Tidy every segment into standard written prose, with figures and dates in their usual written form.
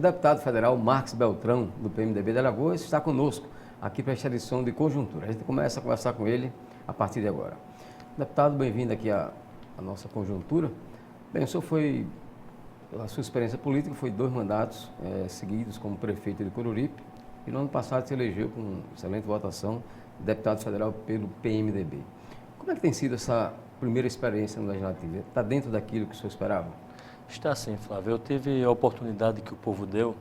deputado federal Marques Beltrão, do PMDB de Alagoas, está conosco aqui para esta edição de Conjuntura. A gente começa a conversar com ele a partir de agora. Deputado, bem-vindo aqui à nossa Conjuntura. Bem, o senhor foi, a sua experiência política foi 2 mandatos seguidos como prefeito de Coruripe e no ano passado se elegeu com excelente votação deputado federal pelo PMDB. Como é que tem sido essa primeira experiência no Legislativo? Está dentro daquilo que o senhor esperava? Está sim, Flávio. Eu tive a oportunidade que o povo deu,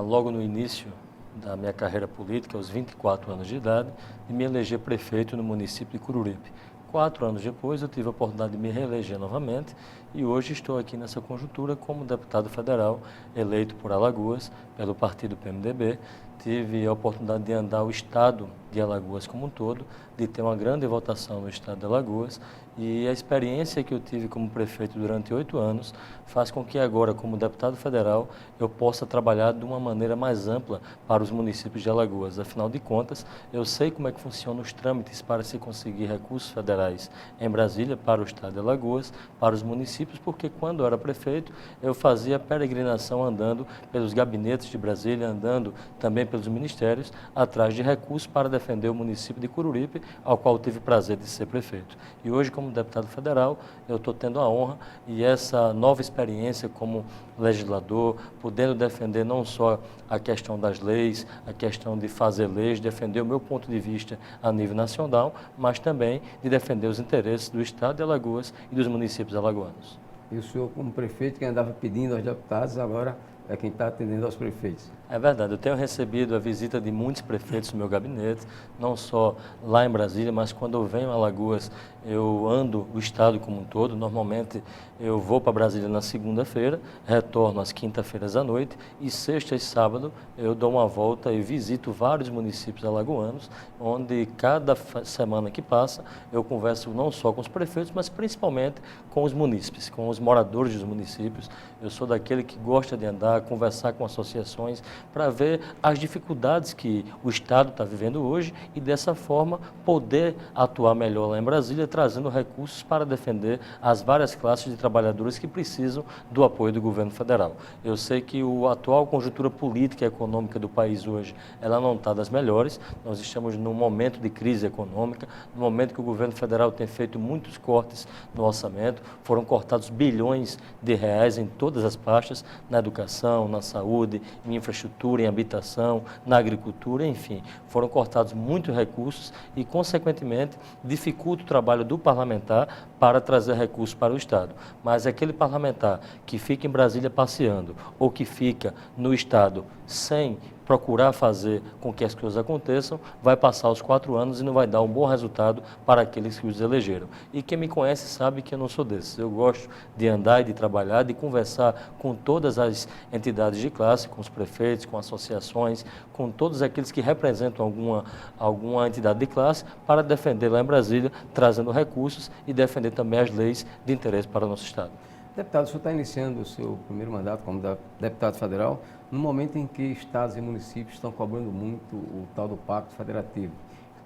logo no início da minha carreira política, aos 24 anos de idade, de me eleger prefeito no município de Coruripe. 4 anos depois, eu tive a oportunidade de me reeleger novamente e hoje estou aqui nessa conjuntura como deputado federal eleito por Alagoas, pelo partido PMDB. Tive a oportunidade de andar o estado de Alagoas como um todo, de ter uma grande votação no estado de Alagoas e a experiência que eu tive como prefeito durante 8 anos faz com que agora, como deputado federal, eu possa trabalhar de uma maneira mais ampla para os municípios de Alagoas. Afinal de contas, eu sei como é que funcionam os trâmites para se conseguir recursos federais em Brasília para o estado de Alagoas, para os municípios, porque quando eu era prefeito, eu fazia peregrinação andando pelos gabinetes de Brasília, andando também pelos ministérios, atrás de recursos para defender o município de Coruripe, ao qual eu tive o prazer de ser prefeito. E hoje, como deputado federal, eu estou tendo a honra e essa nova experiência como legislador, podendo defender não só a questão das leis, a questão de fazer leis, defender o meu ponto de vista a nível nacional, mas também de defender os interesses do estado de Alagoas e dos municípios alagoanos. E o senhor, como prefeito, que andava pedindo aos deputados, agora é quem está atendendo aos prefeitos. É verdade, eu tenho recebido a visita de muitos prefeitos no meu gabinete, não só lá em Brasília, mas quando eu venho a Alagoas, eu ando o estado como um todo. Normalmente eu vou para Brasília na segunda-feira, retorno às quinta-feiras à noite e sexta e sábado eu dou uma volta e visito vários municípios alagoanos, onde cada semana que passa eu converso não só com os prefeitos, mas principalmente com os munícipes, com os moradores dos municípios. Eu sou daquele que gosta de andar, conversar com associações, para ver as dificuldades que o Estado está vivendo hoje e, dessa forma, poder atuar melhor lá em Brasília, trazendo recursos para defender as várias classes de trabalhadores que precisam do apoio do governo federal. Eu sei que a atual conjuntura política e econômica do país hoje, ela não está das melhores. Nós estamos num momento de crise econômica, no momento que o governo federal tem feito muitos cortes no orçamento, foram cortados bilhões de reais em todas as pastas, na educação, na saúde, em infraestrutura, em habitação, na agricultura, enfim, foram cortados muitos recursos e, consequentemente, dificulta o trabalho do parlamentar para trazer recursos para o Estado. Mas aquele parlamentar que fica em Brasília passeando ou que fica no Estado sem procurar fazer com que as coisas aconteçam, vai passar os 4 anos e não vai dar um bom resultado para aqueles que os elegeram. E quem me conhece sabe que eu não sou desses. Eu gosto de andar e de trabalhar, de conversar com todas as entidades de classe, com os prefeitos, com associações, com todos aqueles que representam alguma entidade de classe, para defender lá em Brasília, trazendo recursos e defender também as leis de interesse para o nosso Estado. Deputado, o senhor está iniciando o seu primeiro mandato como deputado federal no momento em que estados e municípios estão cobrando muito o tal do Pacto Federativo.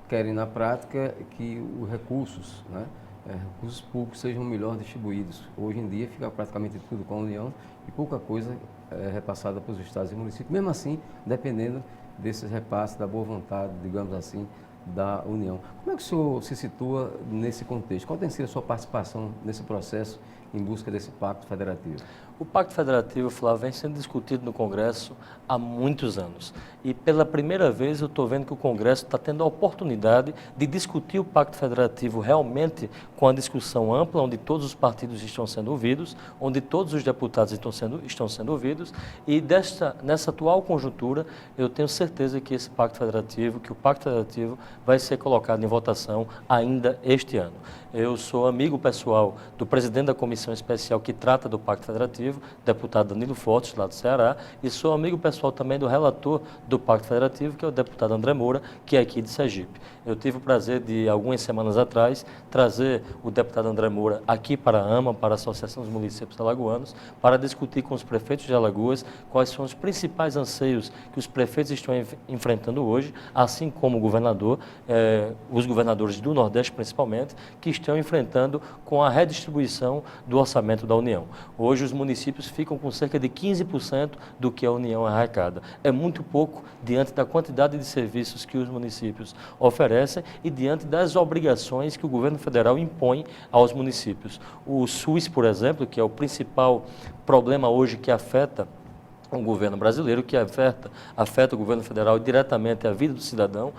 Querem, na prática, que os recursos, recursos públicos sejam melhor distribuídos. Hoje em dia fica praticamente tudo com a União e pouca coisa é repassada para os estados e municípios, mesmo assim, dependendo desses repasses, da boa vontade, digamos assim, da União. Como é que o senhor se situa nesse contexto? Qual tem sido a sua participação nesse processo em busca desse Pacto Federativo? O Pacto Federativo, Flávio, vem sendo discutido no Congresso há muitos anos. E pela primeira vez eu estou vendo que o Congresso está tendo a oportunidade de discutir o Pacto Federativo realmente com a discussão ampla, onde todos os partidos estão sendo ouvidos, onde todos os deputados estão sendo ouvidos. E nessa atual conjuntura, eu tenho certeza que o Pacto Federativo vai ser colocado em votação ainda este ano. Eu sou amigo pessoal do presidente da comissão especial que trata do Pacto Federativo, deputado Danilo Fortes, lá do Ceará, e sou amigo pessoal também do relator do Pacto Federativo, que é o deputado André Moura, que é aqui de Sergipe. Eu tive o prazer de, algumas semanas atrás, trazer o deputado André Moura aqui para a AMA, para a Associação dos Municípios Alagoanos, para discutir com os prefeitos de Alagoas quais são os principais anseios que os prefeitos estão enfrentando hoje, assim como o governador, os governadores do Nordeste principalmente, que estão enfrentando com a redistribuição do orçamento da União. Hoje os municípios ficam com cerca de 15% do que a União arrecada. É muito pouco diante da quantidade de serviços que os municípios oferecem e diante das obrigações que o governo federal impõe aos municípios. O SUS, por exemplo, que é o principal problema hoje que afeta o governo brasileiro, que afeta o governo federal e diretamente a vida do cidadão,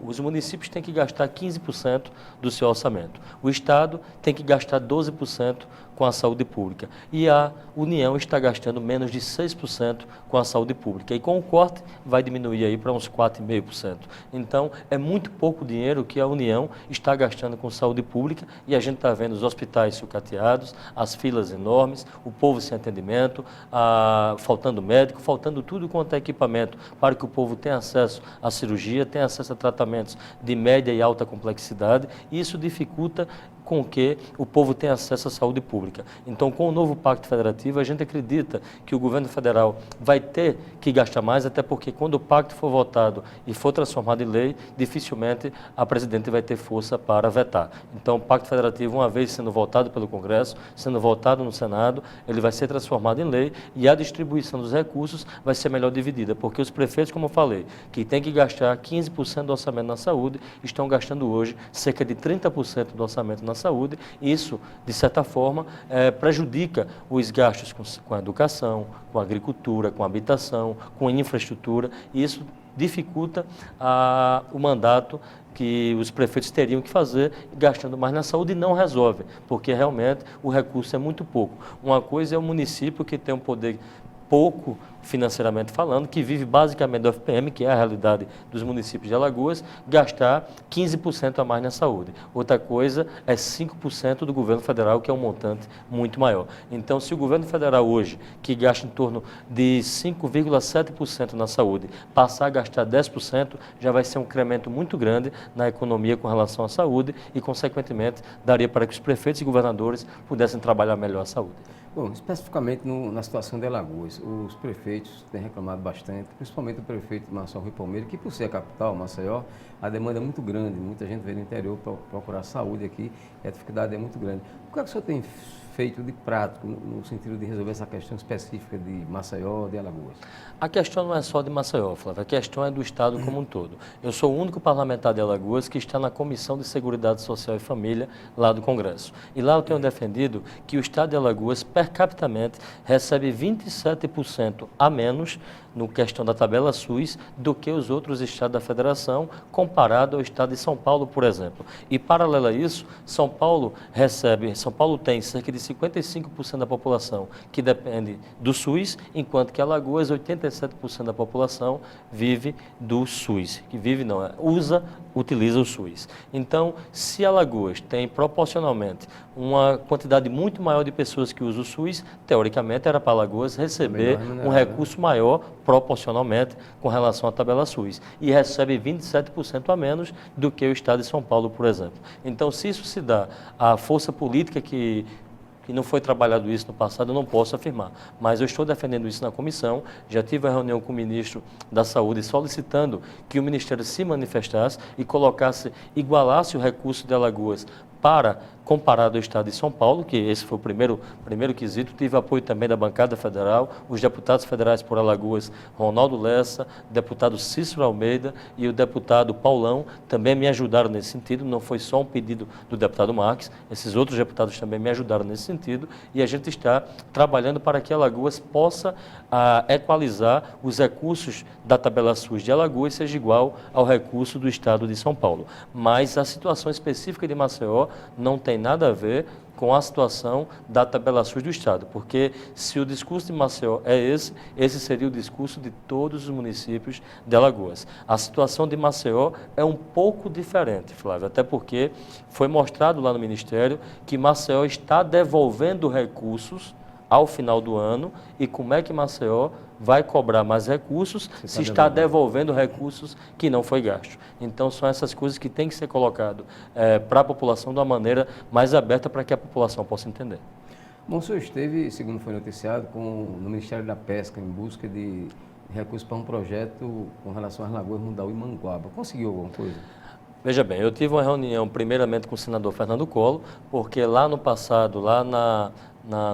os municípios têm que gastar 15% do seu orçamento. O Estado tem que gastar 12% com a saúde pública. E a União está gastando menos de 6% com a saúde pública. E com o corte vai diminuir aí para uns 4,5%. Então, é muito pouco dinheiro que a União está gastando com saúde pública e a gente está vendo os hospitais sucateados, as filas enormes, o povo sem atendimento, faltando médico, faltando tudo quanto é equipamento para que o povo tenha acesso à cirurgia, tenha acesso a tratamentos de média e alta complexidade. E isso dificulta com que o povo tenha acesso à saúde pública. Então, com o novo Pacto Federativo, a gente acredita que o governo federal vai ter que gastar mais, até porque quando o pacto for votado e for transformado em lei, dificilmente a presidente vai ter força para vetar. Então, o Pacto Federativo, uma vez sendo votado pelo Congresso, sendo votado no Senado, ele vai ser transformado em lei e a distribuição dos recursos vai ser melhor dividida, porque os prefeitos, como eu falei, que têm que gastar 15% do orçamento na saúde, estão gastando hoje cerca de 30% do orçamento na saúde. Isso, de certa forma, prejudica os gastos com a educação, com a agricultura, com a habitação, com a infraestrutura, e isso dificulta o mandato que os prefeitos teriam que fazer, gastando mais na saúde, e não resolve, porque realmente o recurso é muito pouco. Uma coisa é o município que tem um poder pouco financeiramente falando, que vive basicamente do FPM, que é a realidade dos municípios de Alagoas, gastar 15% a mais na saúde. Outra coisa é 5% do governo federal, que é um montante muito maior. Então, se o governo federal hoje, que gasta em torno de 5,7% na saúde, passar a gastar 10%, já vai ser um incremento muito grande na economia com relação à saúde e, consequentemente, daria para que os prefeitos e governadores pudessem trabalhar melhor a saúde. Bom, especificamente na situação de Alagoas, os prefeitos têm reclamado bastante, principalmente o prefeito de Maceió, Rui Palmeira, que por ser a capital, Maceió, a demanda é muito grande, muita gente vem do interior para procurar saúde aqui, e a dificuldade é muito grande. O que é que o senhor tem feito de prático no sentido de resolver essa questão específica de Maceió, de Alagoas? A questão não é só de Maceió, Flávio, a questão é do Estado como um todo. Eu sou o único parlamentar de Alagoas que está na Comissão de Seguridade Social e Família lá do Congresso. E lá eu tenho defendido que o Estado de Alagoas, per capitamente, recebe 27% a menos no questão da tabela SUS do que os outros estados da federação, comparado ao estado de São Paulo, por exemplo. E, paralelo a isso, São Paulo tem cerca de 55% da população que depende do SUS, enquanto que Alagoas, 87% da população vive do SUS, utiliza o SUS. Então, se Alagoas tem proporcionalmente uma quantidade muito maior de pessoas que usam o SUS, teoricamente era para Alagoas receber um recurso maior proporcionalmente com relação à tabela SUS, e recebe 27% a menos do que o estado de São Paulo, por exemplo. Então, se isso se dá à força política que não foi trabalhado isso no passado, eu não posso afirmar. Mas eu estou defendendo isso na comissão, já tive a reunião com o ministro da Saúde solicitando que o Ministério se manifestasse e igualasse o recurso de Alagoas comparado ao estado de São Paulo, que esse foi o primeiro quesito. Tive apoio também da bancada federal, os deputados federais por Alagoas, Ronaldo Lessa, deputado Cícero Almeida e o deputado Paulão, também me ajudaram nesse sentido. Não foi só um pedido do deputado Marques, esses outros deputados também me ajudaram nesse sentido, e a gente está trabalhando para que Alagoas possa equalizar os recursos da tabela SUS de Alagoas seja igual ao recurso do estado de São Paulo. Mas a situação específica de Maceió não tem nada a ver com a situação da tabela SUS do Estado, porque se o discurso de Maceió é esse seria o discurso de todos os municípios de Alagoas. A situação de Maceió é um pouco diferente, Flávio, até porque foi mostrado lá no Ministério que Maceió está devolvendo recursos ao final do ano, e como é que Maceió vai cobrar mais recursos se está devolvendo recursos que não foi gasto. Então, são essas coisas que têm que ser colocado para a população de uma maneira mais aberta para que a população possa entender. Bom, o senhor esteve, segundo foi noticiado, no Ministério da Pesca em busca de recursos para um projeto com relação às lagoas Mundaú e Manguaba. Conseguiu alguma coisa? Veja bem, eu tive uma reunião primeiramente com o senador Fernando Collor, porque lá no passado,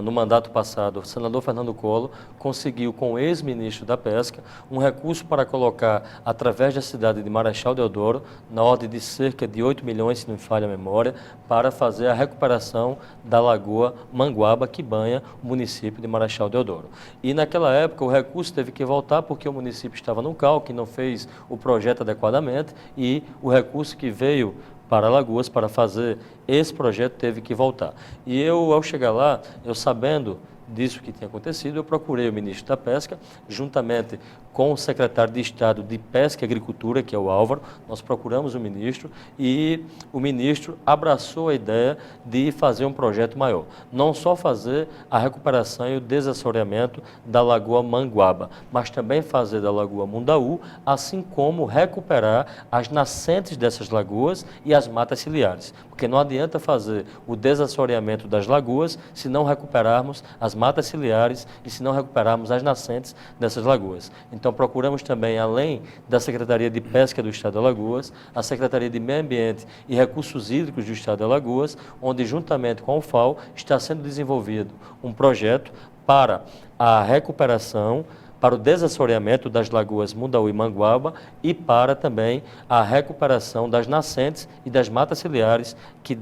no mandato passado, o senador Fernando Collor conseguiu com o ex-ministro da Pesca um recurso para colocar, através da cidade de Marechal Deodoro, na ordem de cerca de 8 milhões, se não me falha a memória, para fazer a recuperação da lagoa Manguaba, que banha o município de Marechal Deodoro. E naquela época o recurso teve que voltar porque o município estava no calque, não fez o projeto adequadamente e o recurso que veio para Alagoas para fazer esse projeto teve que voltar. E eu, ao chegar lá, eu sabendo disso que tinha acontecido, eu procurei o ministro da Pesca, juntamente com o secretário de Estado de Pesca e Agricultura, que é o Álvaro, nós procuramos o ministro e o ministro abraçou a ideia de fazer um projeto maior. Não só fazer a recuperação e o desassoreamento da Lagoa Manguaba, mas também fazer da Lagoa Mundaú, assim como recuperar as nascentes dessas lagoas e as matas ciliares. Porque não adianta fazer o desassoreamento das lagoas se não recuperarmos as matas ciliares e se não recuperarmos as nascentes dessas lagoas. Então, procuramos também, além da Secretaria de Pesca do Estado de Alagoas, a Secretaria de Meio Ambiente e Recursos Hídricos do Estado de Alagoas, onde, juntamente com o FAO, está sendo desenvolvido um projeto para a recuperação, para o desassoreamento das lagoas Mundaú e Manguaba e para também a recuperação das nascentes e das matas ciliares que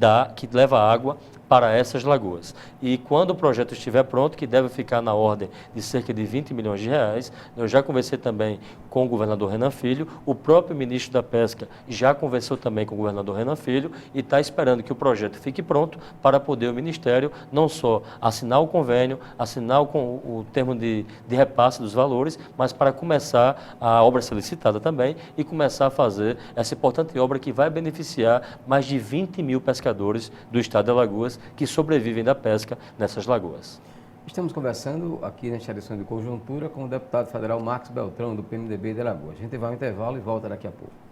leva água para essas lagoas. E quando o projeto estiver pronto, que deve ficar na ordem de cerca de 20 milhões de reais, eu já conversei também com o governador Renan Filho, o próprio ministro da Pesca já conversou também com o governador Renan Filho e está esperando que o projeto fique pronto para poder o Ministério não só assinar o convênio, assinar o termo de repasse dos valores, mas para começar a obra solicitada também e começar a fazer essa importante obra que vai beneficiar mais de 20 mil pescadores do estado de Alagoas que sobrevivem da pesca nessas lagoas. Estamos conversando aqui nesta edição de Conjuntura com o deputado federal Marcos Beltrão, do PMDB de Alagoas. A gente vai ao intervalo e volta daqui a pouco.